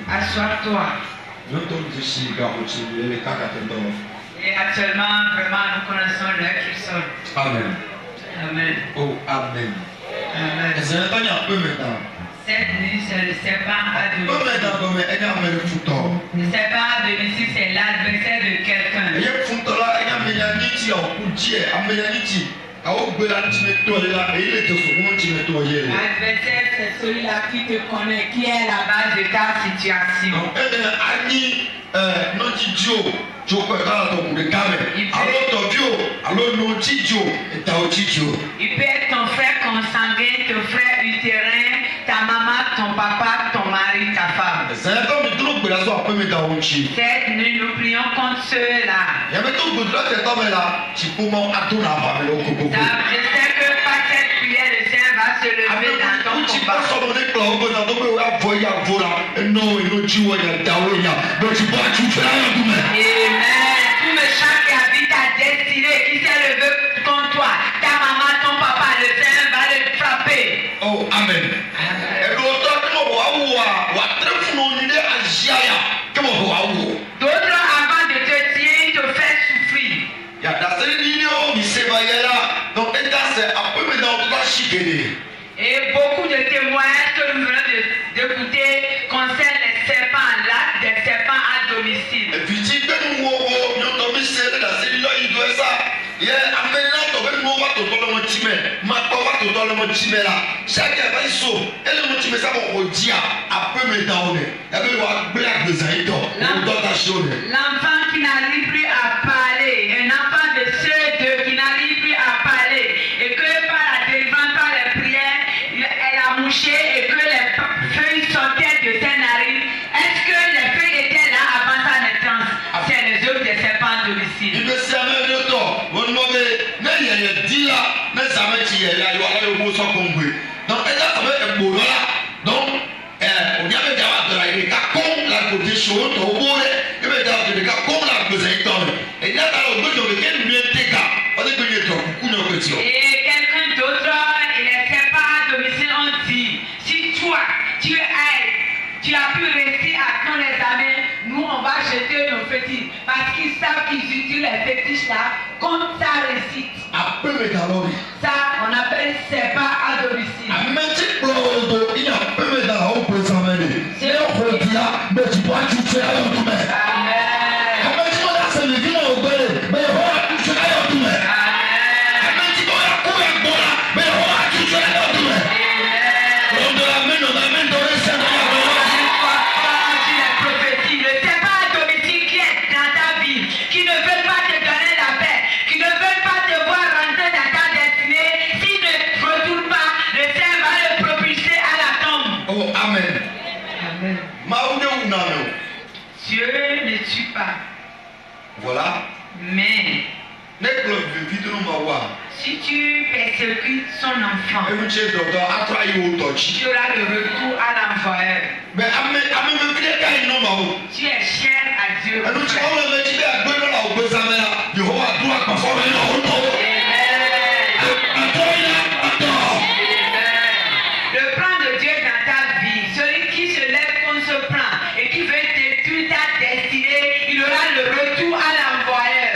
Assois-toi. Et actuellement, vraiment, nous connaissons l'heure qui sonne. Amen. Amen. Oh, Amen. Amen. Cette nuit, c'est le serpent à domicile. Le serpent à domicile, c'est l'adversaire de quelqu'un. L'adversaire, c'est celui-là qui te connaît, qui est la base de ta situation. Il peut être ton frère consanguin, ton frère utérin, ta maman ton papa, ton mari, ta femme. Cette nuit, nous prions contre ceux-là. Je sais que par cette prière, le Seigneur va se lever dans ton combat. Amen. Tout méchant qui habite ta destinée, qui s'est levé contre toi, ta maman, ton papa, le Seigneur va le frapper. Oh, amen. D'autres, avant de te dire, ils te font souffrir. Et beaucoup de témoignages que nous venons d'écouter concernent les serpents, l'acte des serpents à domicile. L'enfant qui n'arrive plus à parler, un enfant de ceux deux qui n'arrive plus à parler, et que par la délivrance, par les prières, elle a mouché et que les feuilles sortaient de ses narines. Est-ce que les feuilles étaient là avant sa naissance? C'est les œuvres des serpents à domicile. Et quelqu'un d'autre, les serpents à domicile ont dit, si toi, tu as pu réussir à ton examen, nous on va jeter nos fétiches. Parce qu'ils savent qu'ils utilisent les fétiches là contre sa réussite. Ça, on appelle serpent à domicile. Dieu ne tue pas. Voilà. Mais si tu persécutes son enfant, tu auras le retour à l'envoyeur. Tu es cher à Dieu. Le plan de Dieu dans ta vie, celui qui se lève contre ce plan et qui veut détruire ta destinée, il aura le retour à l'envoyeur.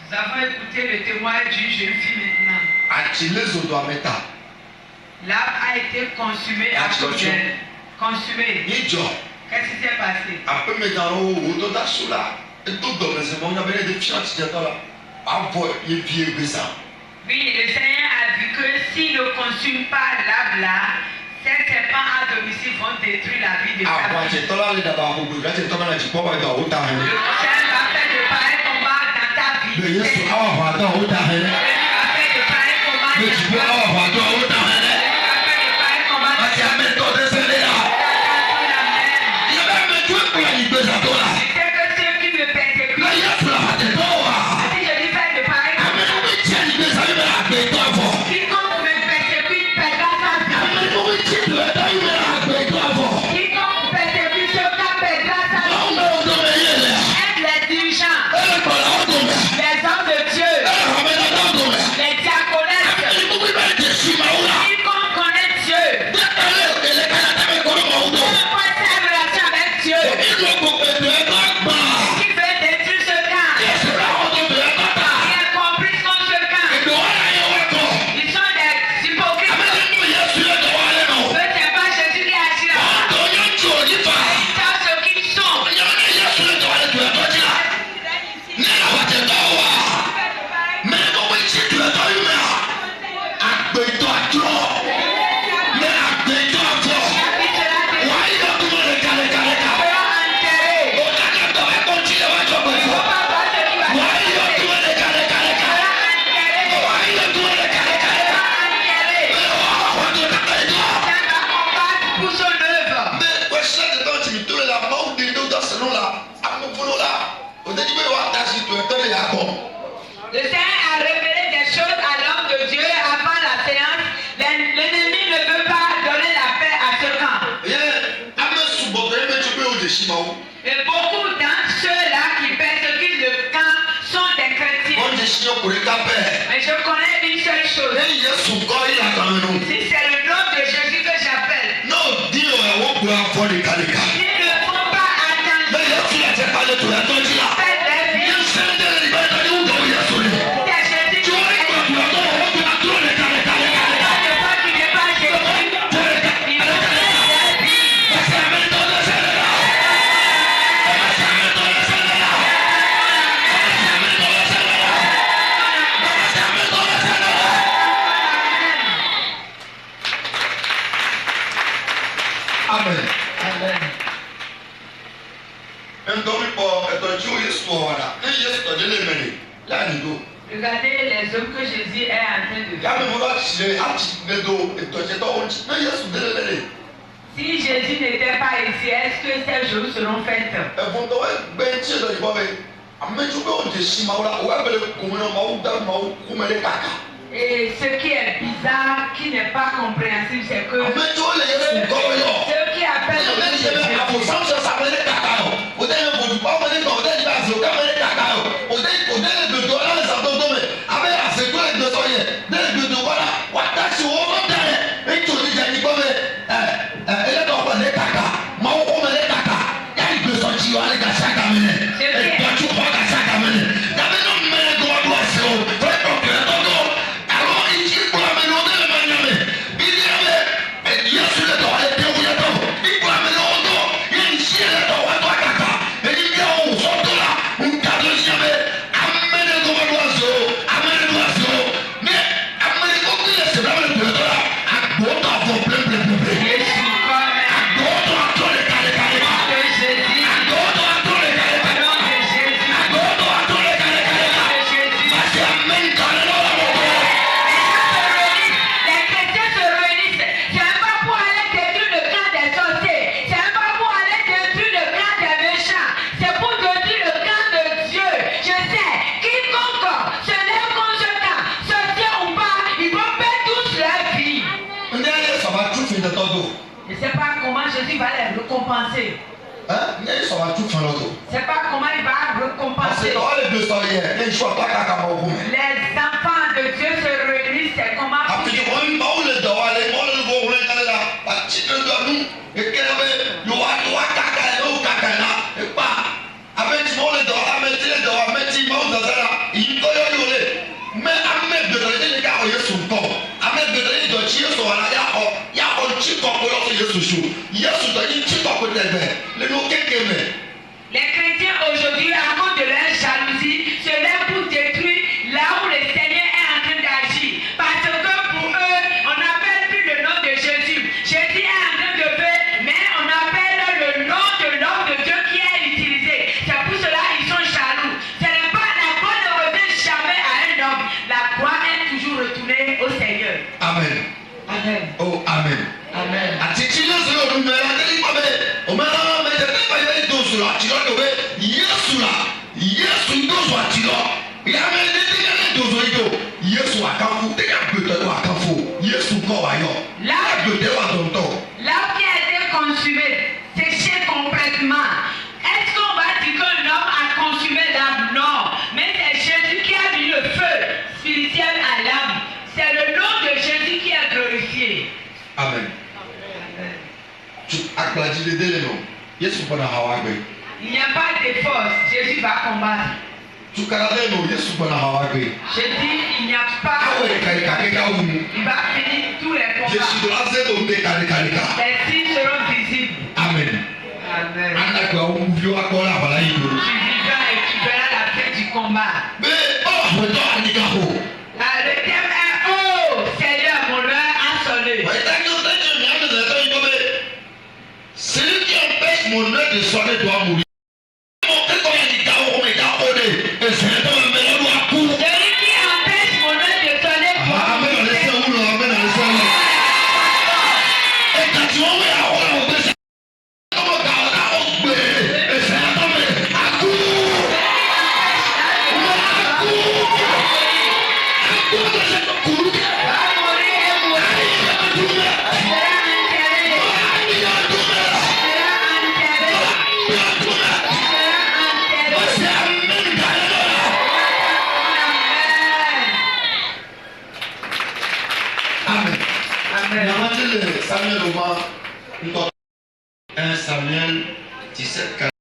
Nous avons écouté le témoignage d'une jeune fille maintenant. L'arbre a été consumé à cause d'elle. Consumé. Qu'est-ce qui s'est passé? Oui, le Seigneur a vu que s'il ne consume pas l'arbre là, ces serpents à domicile vont détruire la vie de sa fille. Le Seigneur va faire de pareils combats dans ta vie. Le Seigneur va faire de pareils combats dans ta vie. Les hommes de Dieu, les diaconesses, Et beaucoup d'entre ceux-là qui persécutent le camp sont des chrétiens. Mais je connais une seule chose. Si c'est le nom de Jésus que j'appelle, ils ne font pas attention. Faites la vie. C'est Jésus qui est. Regardez les hommes que Jésus est en train de faire. Si Jésus n'était pas ici, est-ce que ces jours seront faits? Et ce qui est bizarre, qui n'est pas compréhensible, c'est que ceux qui appellent Jésus, je ne sais pas comment Jésus va les récompenser. C'est pas comment il va récompenser. Les enfants de Dieu se réunissent, c'est comment. Les chrétiens aujourd'hui, à cause de leur jalousie, se lèvent pour détruire là où le Seigneur est en train d'agir. Parce que pour eux, on n'appelle plus le nom de Jésus. Jésus est en train de faire, mais on appelle le nom de l'homme de Dieu qui est utilisé. C'est pour cela qu'ils sont jaloux. Ce n'est pas la gloire ne revient jamais à un homme. La gloire est toujours retournée au Seigneur. Amen. Amen. Oh, Amen. Amen. L'arbre qui a été consumé, séché complètement. Est-ce qu'on va dire que l'homme a consumé l'arbre? Non. Mais c'est Jésus qui a mis le feu spirituel à l'arbre. C'est le nom de Jésus qui est glorifié. Amen. Il n'y a pas de force. Jésus va combattre. Je dis, il n'y a pas. Il va finir tous les combats. Les signes seront visibles. Amen. Amen. Tu vivras et tu verras la fin du combat. Le thème est oh Seigneur, mon heure a sonné. Celui qui empêche mon œuvre de sonner doit mourir. Celui qui empêche mon œuvre de sonner doit mourir. Samuel Romain, 1 Samuel 17,